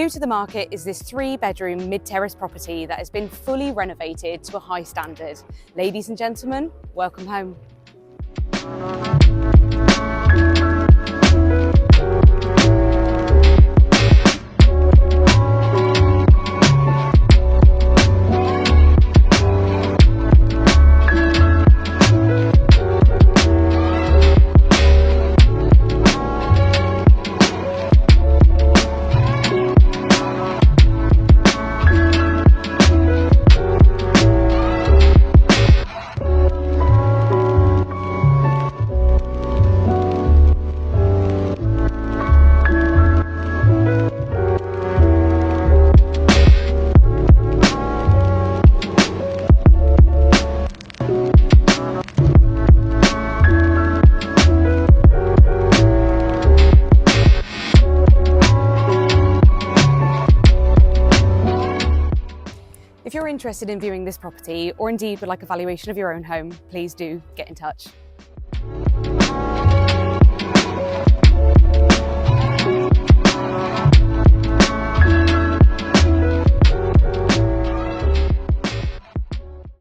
New to the market is this 3-bedroom mid-terrace property that has been fully renovated to a high standard. Ladies and gentlemen, welcome home. If you're interested in viewing this property, or indeed would like a valuation of your own home, please do get in touch.